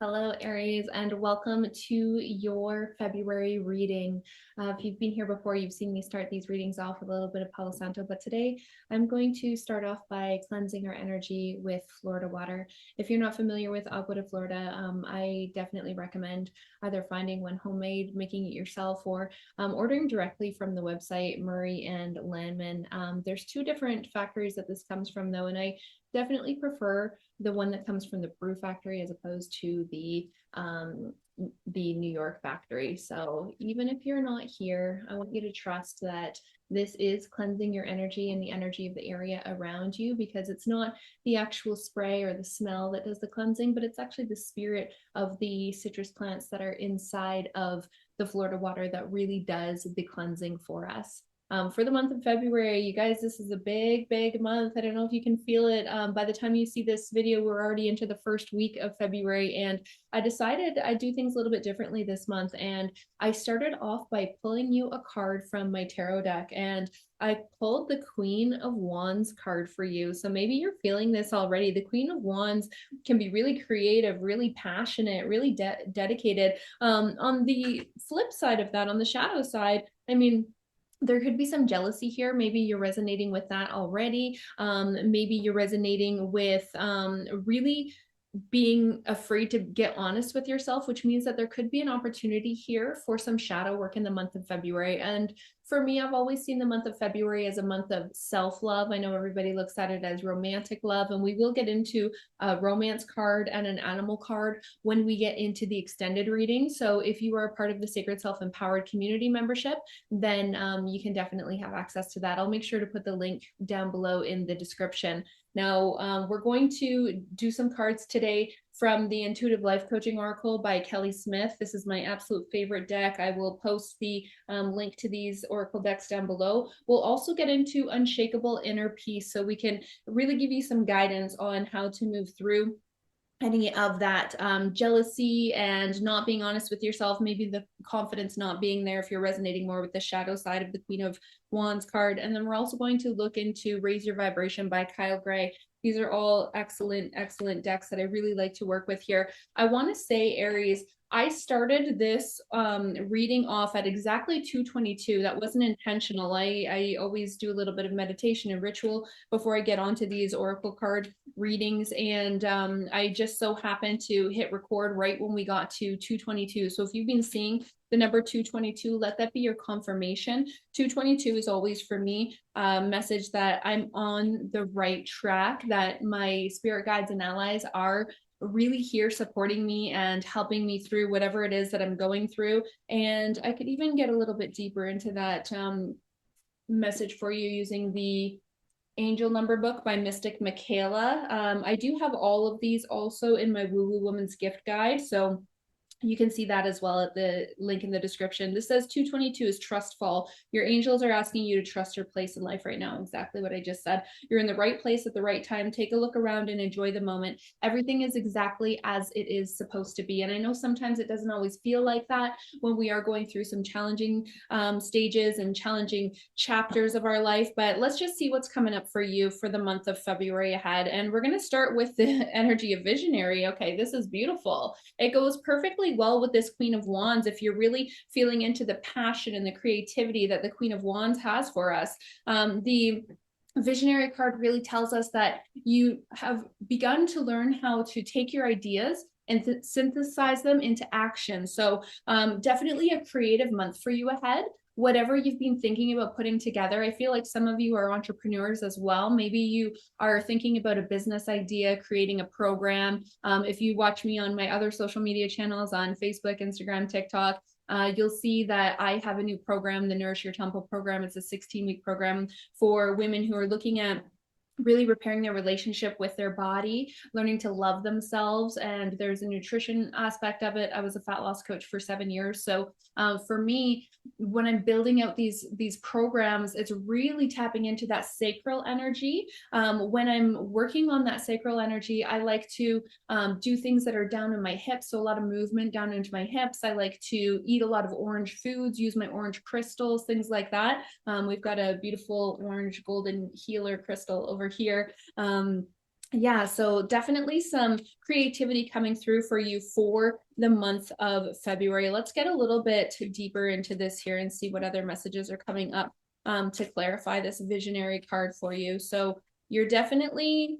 Hello, Aries, and welcome to your February reading. If you've been here before, you've seen me start these readings off with a little bit of Palo Santo, but today I'm going to start off by cleansing our energy with Florida water. If you're not familiar with Agua de Florida, I definitely recommend either finding one homemade, making it yourself, or ordering directly from the website Murray and Landman. There's two different factories that this comes from, though, and I definitely prefer the one that comes from the brew factory as opposed to the New York factory. So even if you're not here, I want you to trust that this is cleansing your energy and the energy of the area around you, because it's not the actual spray or the smell that does the cleansing, but it's actually the spirit of the citrus plants that are inside of the Florida water that really does the cleansing for us. For the month of February, you guys, this is a big month. I don't know if you can feel it. By the time you see this video, we're already into the first week of February, and I decided I'd do things a little bit differently this month. And I started off by pulling you a card from my tarot deck, and I pulled the Queen of Wands card for you. So maybe you're feeling this already. The Queen of Wands can be really creative, really passionate, really dedicated. On the flip side of that, on the shadow side, I mean, there could be some jealousy here. Maybe you're resonating with that already. Maybe you're resonating with really being afraid to get honest with yourself, which means that there could be an opportunity here for some shadow work in the month of February. And for me, I've always seen the month of February as a month of self-love. I know everybody looks at it as romantic love, and we will get into a romance card and an animal card when we get into the extended reading. So if you are a part of the Sacred Self-Empowered community membership, then you can definitely have access to that. I'll make sure to put the link down below in the description. Now, we're going to do some cards today from the Intuitive Life Coaching Oracle by Kelly Smith. This is my absolute favorite deck. I will post the link to these Oracle decks down below. We'll also get into Unshakable Inner Peace, so we can really give you some guidance on how to move through any of that jealousy and not being honest with yourself, maybe the confidence not being there if you're resonating more with the shadow side of the Queen of Wands card. And then we're also going to look into Raise Your Vibration by Kyle Gray. These are all excellent decks that I really like to work with here. I want to say, Aries, I started this reading off at exactly 2:22. That wasn't intentional. I always do a little bit of meditation and ritual before I get onto these oracle card readings, and I just so happened to hit record right when we got to 2:22. So if you've been seeing the number 2:22, let that be your confirmation. 2:22 is always for me a message that I'm on the right track, that my spirit guides and allies are really here supporting me and helping me through whatever it is that I'm going through. And I could even get a little bit deeper into that message for you using the Angel Number Book by Mystic Michaela. I do have all of these also in my Woo Woo Woman's Gift Guide, so you can see that as well at the link in the description. This says 2:22 is trust fall. Your angels are asking you to trust your place in life right now. Exactly what I just said. You're in the right place at the right time. Take a look around and enjoy the moment. Everything is exactly as it is supposed to be. And I know sometimes it doesn't always feel like that when we are going through some challenging stages and challenging chapters of our life. But let's just see what's coming up for you for the month of February ahead. And we're going to start with the energy of visionary. Okay, this is beautiful. It goes perfectly well with this Queen of Wands if you're really feeling into the passion and the creativity that the Queen of Wands has for us. The visionary card really tells us that you have begun to learn how to take your ideas and synthesize them into action. So definitely a creative month for you ahead. Whatever you've been thinking about putting together, I feel like some of you are entrepreneurs as well. Maybe you are thinking about a business idea, creating a program. If you watch me on my other social media channels on Facebook, Instagram, TikTok, you'll see that I have a new program, the Nourish Your Temple program. It's a 16-week program for women who are looking at really repairing their relationship with their body, learning to love themselves. And there's a nutrition aspect of it. I was a fat loss coach for 7 years. So for me, when I'm building out these programs, it's really tapping into that sacral energy. When I'm working on that sacral energy, I like to do things that are down in my hips. So a lot of movement down into my hips. I like to eat a lot of orange foods, use my orange crystals, things like that. We've got a beautiful orange golden healer crystal over here. Yeah, so definitely some creativity coming through for you for the month of February. Let's get a little bit deeper into this here and see what other messages are coming up to clarify this visionary card for you. So you're definitely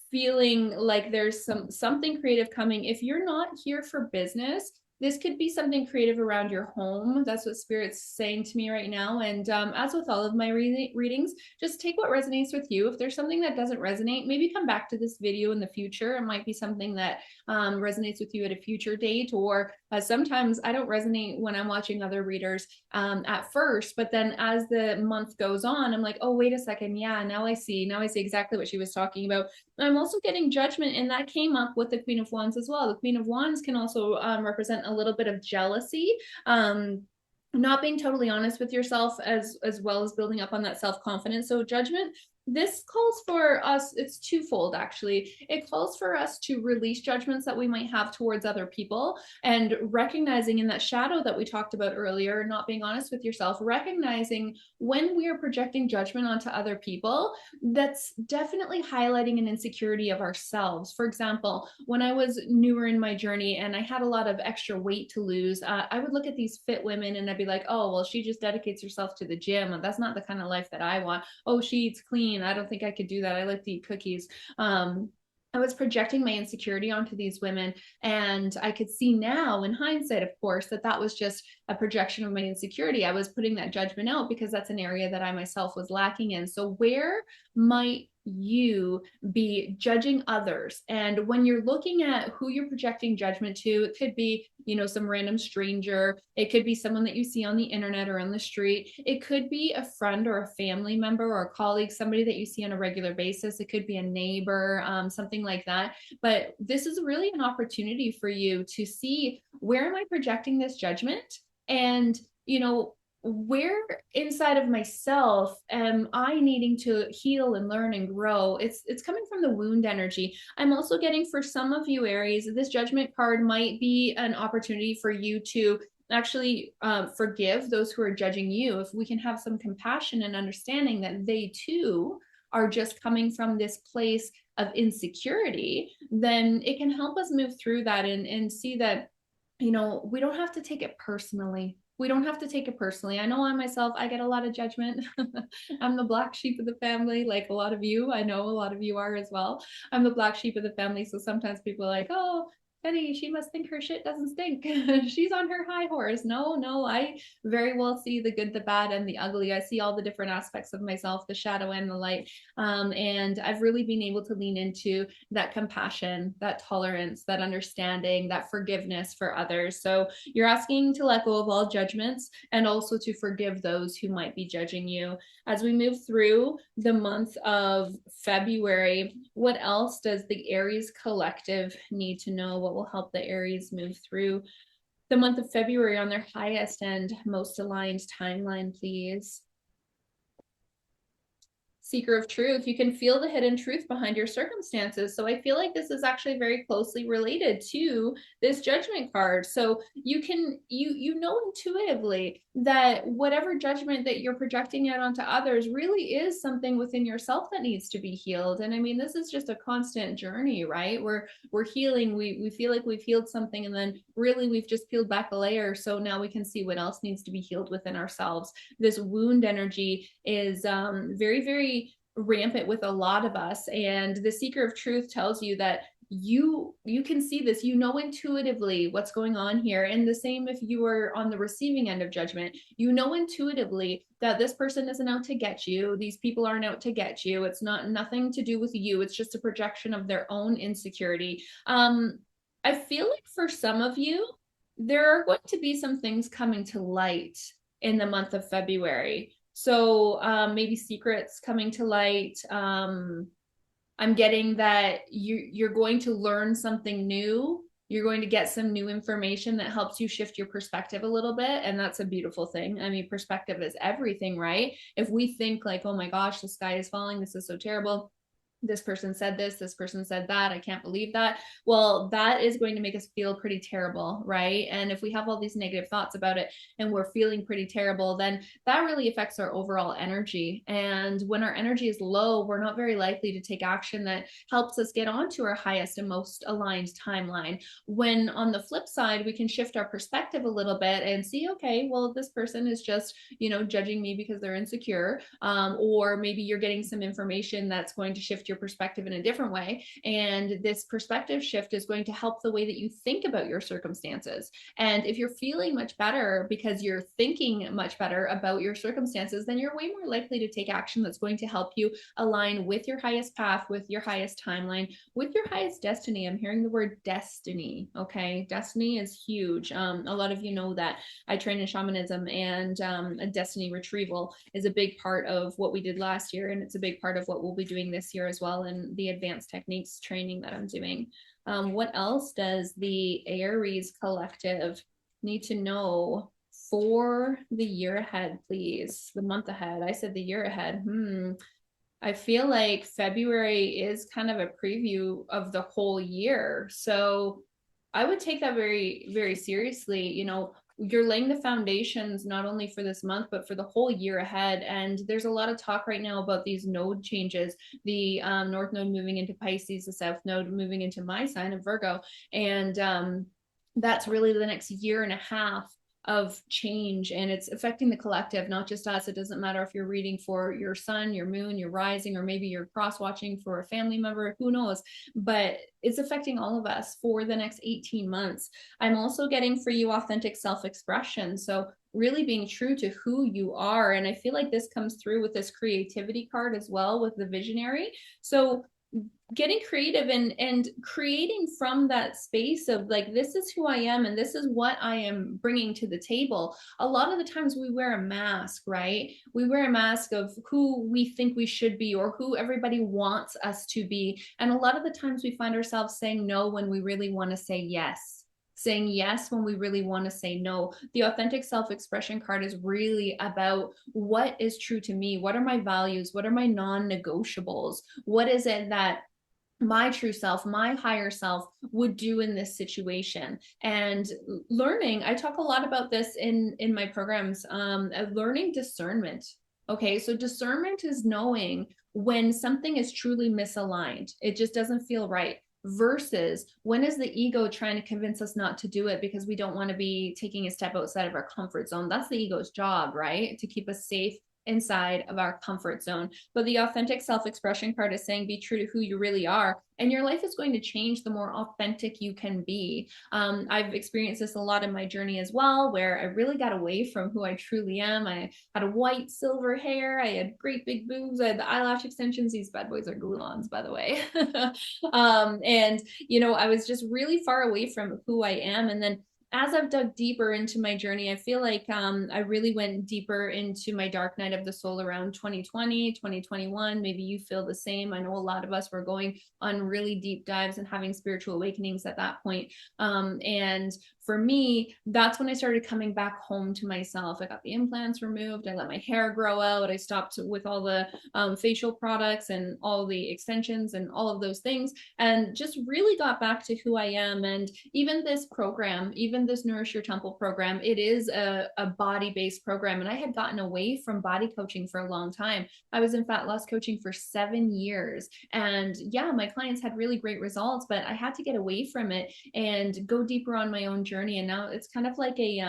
feeling like there's something creative coming. If you're not here for business, this could be something creative around your home. That's what Spirit's saying to me right now. And as with all of my readings, just take what resonates with you. If there's something that doesn't resonate, maybe come back to this video in the future. It might be something that resonates with you at a future date, or sometimes I don't resonate when I'm watching other readers at first, but then as the month goes on, I'm like, oh, wait a second. Yeah, now I see. Now I see exactly what she was talking about. I'm also getting judgment, and that came up with the Queen of Wands as well. The Queen of Wands can also represent a little bit of jealousy. Not being totally honest with yourself, as well as building up on that self-confidence. So judgment, this calls for us, it's twofold actually. It calls for us to release judgments that we might have towards other people, and recognizing in that shadow that we talked about earlier, not being honest with yourself, recognizing when we are projecting judgment onto other people, that's definitely highlighting an insecurity of ourselves. For example, when I was newer in my journey and I had a lot of extra weight to lose, I would look at these fit women and I'd be like, oh, well, she just dedicates herself to the gym. That's not the kind of life that I want. Oh, she eats clean. I don't think I could do that. I like to eat cookies. I was projecting my insecurity onto these women. And I could see now, in hindsight, of course, that that was just a projection of my insecurity. I was putting that judgment out because that's an area that I myself was lacking in. So, where might you be judging others? And when you're looking at who you're projecting judgment to, it could be, some random stranger. It could be someone that you see on the internet or on the street. It could be a friend or a family member or a colleague, somebody that you see on a regular basis. It could be a neighbor, something like that. But this is really an opportunity for you to see, where am I projecting this judgment? And, where inside of myself am I needing to heal and learn and grow? It's coming from the wound energy. I'm also getting, for some of you Aries, this judgment card might be an opportunity for you to actually forgive those who are judging you. If we can have some compassion and understanding that they too are just coming from this place of insecurity, then it can help us move through that and see that, we don't have to take it personally. We don't have to take it personally. I know I myself, I get a lot of judgment. I'm the black sheep of the family, like a lot of you. I know a lot of you are as well. I'm the black sheep of the family. So sometimes people are like, oh, Betty, she must think her shit doesn't stink. She's on her high horse. No, I very well see the good, the bad, and the ugly. I see all the different aspects of myself, the shadow and the light. And I've really been able to lean into that compassion, that tolerance, that understanding, that forgiveness for others. So you're asking to let go of all judgments and also to forgive those who might be judging you. As we move through the month of February, what else does the Aries collective need to know? What will help the Aries move through the month of February on their highest and most aligned timeline, please? Seeker of truth, you can feel the hidden truth behind your circumstances. So I feel like this is actually very closely related to this judgment card. So you know intuitively that whatever judgment that you're projecting out onto others really is something within yourself that needs to be healed. And I mean, this is just a constant journey, right? We're healing, we feel like we've healed something, and then really we've just peeled back a layer. So now we can see what else needs to be healed within ourselves. This wound energy is very, very rampant with a lot of us, and the seeker of truth tells you that you can see this, intuitively what's going on here. And the same if you are on the receiving end of judgment, intuitively that this person isn't out to get you, these people aren't out to get you, it's nothing to do with you, it's just a projection of their own insecurity. I feel like for some of you there are going to be some things coming to light in the month of February. So maybe secrets coming to light. I'm getting that you're going to learn something new. You're going to get some new information that helps you shift your perspective a little bit. And that's a beautiful thing. I mean, perspective is everything, right? If we think like, oh my gosh, the sky is falling, this is so terrible, this person said this person said that, I can't believe that. Well, that is going to make us feel pretty terrible, right? And if we have all these negative thoughts about it and we're feeling pretty terrible, then that really affects our overall energy. And when our energy is low, we're not very likely to take action that helps us get onto our highest and most aligned timeline. When on the flip side, we can shift our perspective a little bit and see, okay, well, this person is just, judging me because they're insecure. Or maybe you're getting some information that's going to shift your perspective in a different way. And this perspective shift is going to help the way that you think about your circumstances. And if you're feeling much better because you're thinking much better about your circumstances, then you're way more likely to take action that's going to help you align with your highest path, with your highest timeline, with your highest destiny. I'm hearing the word destiny. Okay. Destiny is huge. A lot of you know that I train in shamanism, and a destiny retrieval is a big part of what we did last year. And it's a big part of what we'll be doing this year as well in the advanced techniques training that I'm doing. What else does the Aries collective need to know for the year ahead, please? The month ahead. I said the year ahead. I feel like February is kind of a preview of the whole year. So I would take that very, very seriously. You're laying the foundations not only for this month, but for the whole year ahead. And there's a lot of talk right now about these node changes, the North Node moving into Pisces, the South Node moving into my sign of Virgo. And that's really the next year and a half of change, and it's affecting the collective, not just us. It doesn't matter if you're reading for your sun, your moon, your rising, or maybe you're cross watching for a family member, who knows, but it's affecting all of us for the next 18 months. I'm also getting for you authentic self-expression, so really being true to who you are. And I feel like this comes through with this creativity card as well, with the visionary. So getting creative and creating from that space of like, this is who I am and this is what I am bringing to the table. A lot of the times we wear a mask, right? We wear a mask of who we think we should be or who everybody wants us to be. And a lot of the times we find ourselves saying no when we really want to say yes, saying yes when we really want to say no. The authentic self-expression card is really about what is true to me. What are my values? What are my non-negotiables? What is it that my true self, my higher self would do in this situation? And learning, I talk a lot about this in my programs, learning discernment. Okay, so discernment is knowing when something is truly misaligned, it just doesn't feel right, versus when is the ego trying to convince us not to do it because we don't want to be taking a step outside of our comfort zone. That's the ego's job, right? To keep us safe inside of our comfort zone. But the authentic self-expression card is saying be true to who you really are, and your life is going to change the more authentic you can be. I've experienced this a lot in my journey as well, where I really got away from who I truly am. I had a white silver hair, I had great big boobs, I had the eyelash extensions. These bad boys are glue-ons, by the way. And I was just really far away from who I am. And then as I've dug deeper into my journey, I feel like I really went deeper into my dark night of the soul around 2020, 2021. Maybe you feel the same. I know a lot of us were going on really deep dives and having spiritual awakenings at that point. And for me, that's when I started coming back home to myself. I got the implants removed. I let my hair grow out. I stopped with all the facial products and all the extensions and all of those things, and just really got back to who I am. And even this program, even this Nourish Your Temple program, it is a body-based program. And I had gotten away from body coaching for a long time. I was in fat loss coaching for 7 years. And yeah, my clients had really great results, but I had to get away from it and go deeper on my own journey. And now it's kind of like a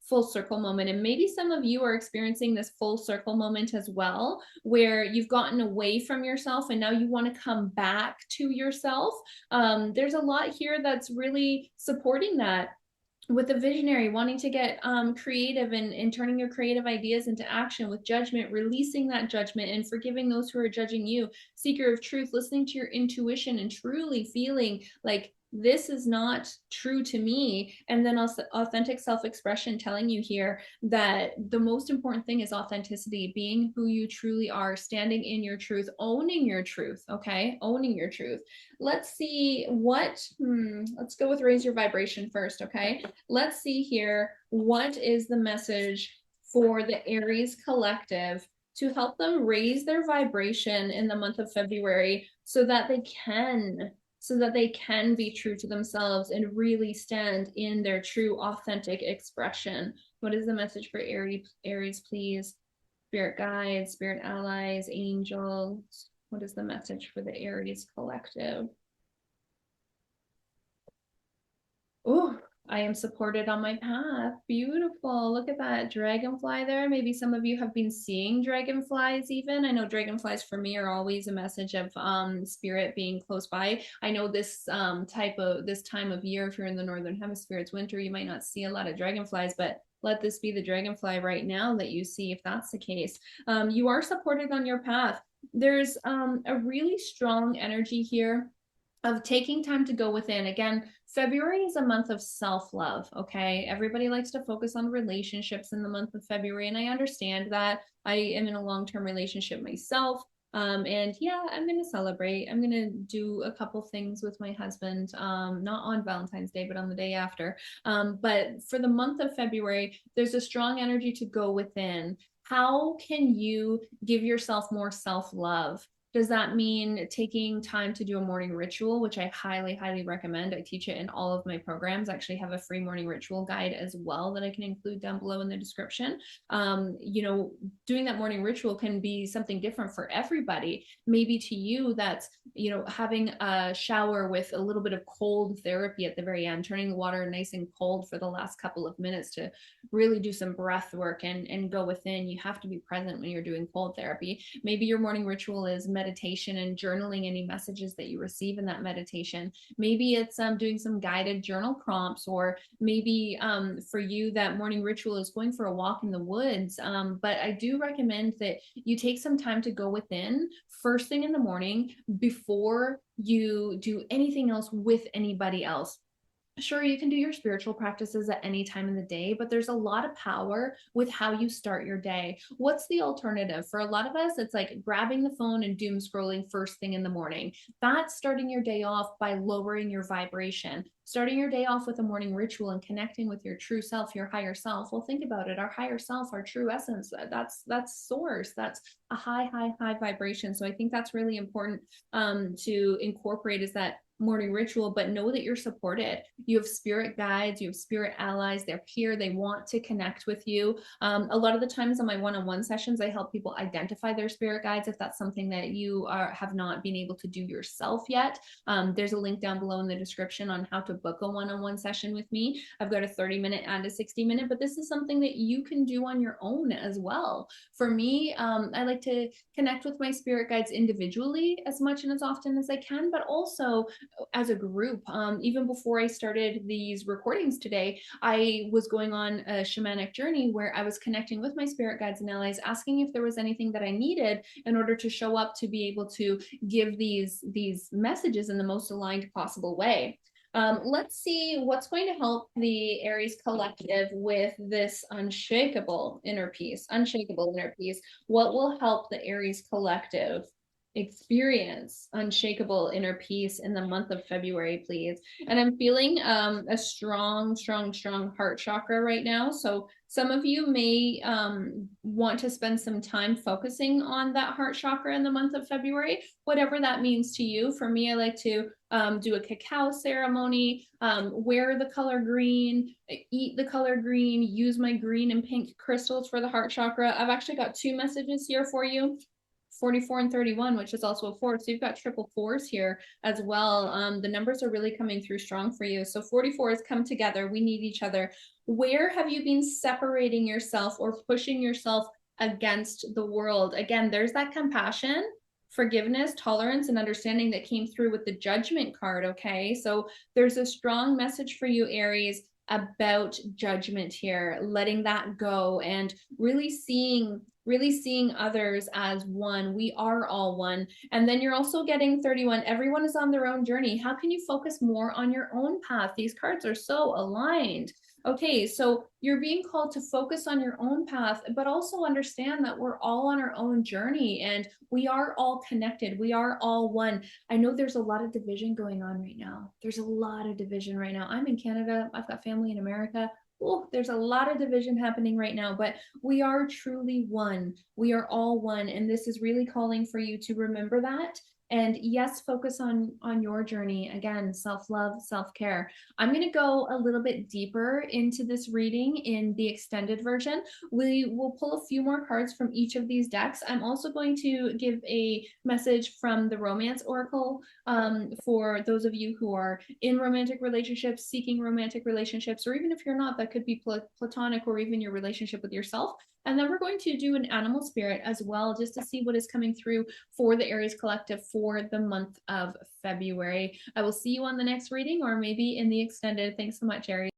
full circle moment. And maybe some of you are experiencing this full circle moment as well, where you've gotten away from yourself and now you want to come back to yourself. There's a lot here that's really supporting that, with the visionary wanting to get creative and turning your creative ideas into action, with judgment, releasing that judgment and forgiving those who are judging you, seeker of truth, listening to your intuition and truly feeling like this is not true to me. And then also authentic self-expression telling you here that the most important thing is authenticity, being who you truly are, standing in your truth, owning your truth. Okay, owning your truth. Let's see let's go with raise your vibration first. Okay, let's see here, what is the message for the Aries collective to help them raise their vibration in the month of February so that they can be true to themselves and really stand in their true authentic expression. What is the message for Aries, please? Spirit guides, spirit allies, angels. What is the message for the Aries collective? Oh, I am supported on my path. Beautiful. Look at that dragonfly there. Maybe some of you have been seeing dragonflies even. I know dragonflies for me are always a message of spirit being close by. I know this time of year, if you're in the northern hemisphere, it's winter, you might not see a lot of dragonflies, but let this be the dragonfly right now that you see if that's the case. You are supported on your path. There's a really strong energy here of taking time to go within. Again, February is a month of self-love, okay? Everybody likes to focus on relationships in the month of February, and I understand that. I am in a long-term relationship myself. And yeah, I'm going to celebrate. I'm going to do a couple things with my husband, not on Valentine's Day, but on the day after. But for the month of February, there's a strong energy to go within. How can you give yourself more self-love? Does that mean taking time to do a morning ritual, which I highly, highly recommend? I teach it in all of my programs. I actually have a free morning ritual guide as well that I can include down below in the description. Doing that morning ritual can be something different for everybody. Maybe to you, that's, having a shower with a little bit of cold therapy at the very end, turning the water nice and cold for the last couple of minutes to really do some breath work and go within. You have to be present when you're doing cold therapy. Maybe your morning ritual is meditation and journaling any messages that you receive in that meditation. Maybe it's doing some guided journal prompts, or maybe for you, that morning ritual is going for a walk in the woods. But I do recommend that you take some time to go within first thing in the morning before you do anything else with anybody else. Sure, you can do your spiritual practices at any time in the day, but there's a lot of power with how you start your day. What's the alternative? For a lot of us, it's like grabbing the phone and doom scrolling first thing in the morning. That's starting your day off by lowering your vibration. Starting your day off with a morning ritual and connecting with your true self, your higher self. Well, think about it. Our higher self, our true essence, that's source. That's a high, high, high vibration. So I think that's really important to incorporate, is that morning ritual. But know that you're supported. You have spirit guides, you have spirit allies. They're here, they want to connect with you. A lot of the times on my one-on-one sessions, I help people identify their spirit guides if that's something that you have not been able to do yourself yet. There's a link down below in the description on how to book a one-on-one session with me. I've got a 30-minute and a 60-minute, but this is something that you can do on your own as well. For me, I like to connect with my spirit guides individually as much and as often as I can, but also as a group. Even before I started these recordings today, I was going on a shamanic journey where I was connecting with my spirit guides and allies, asking if there was anything that I needed in order to show up to be able to give these messages in the most aligned possible way. Let's see what's going to help the Aries collective with this unshakable inner peace. What will help the Aries collective experience unshakable inner peace in the month of February, please? And I'm feeling a strong heart chakra right now. So some of you may want to spend some time focusing on that heart chakra in the month of February, whatever that means to you. For me, I like to do a cacao ceremony, wear the color green, eat the color green, use my green and pink crystals for the heart chakra. I've actually got two messages here for you. 44 and 31, which is also a 4. So you've got triple 4s here as well. The numbers are really coming through strong for you. So 44 has come together. We need each other. Where have you been separating yourself or pushing yourself against the world? Again, there's that compassion, forgiveness, tolerance, and understanding that came through with the Judgment card, okay? So there's a strong message for you, Aries, about judgment here, letting that go and really seeing others as one. We are all one. And then you're also getting 31. Everyone is on their own journey. How can you focus more on your own path? These cards are so aligned. Okay, so you're being called to focus on your own path, but also understand that we're all on our own journey and we are all connected. We are all one. I know there's a lot of division going on right now. There's a lot of division right now. I'm in Canada. I've got family in America. Oh, there's a lot of division happening right now, but we are truly one. We are all one. And this is really calling for you to remember that And yes, focus on your journey. Again, self-love, self-care. I'm going to go a little bit deeper into this reading in the extended version. We will pull a few more cards from each of these decks. I'm also going to give a message from the Romance Oracle for those of you who are in romantic relationships, seeking romantic relationships, or even if you're not, that could be platonic or even your relationship with yourself. And then we're going to do an animal spirit as well, just to see what is coming through for the Aries Collective for the month of February. I will see you on the next reading or maybe in the extended. Thanks so much, Aries.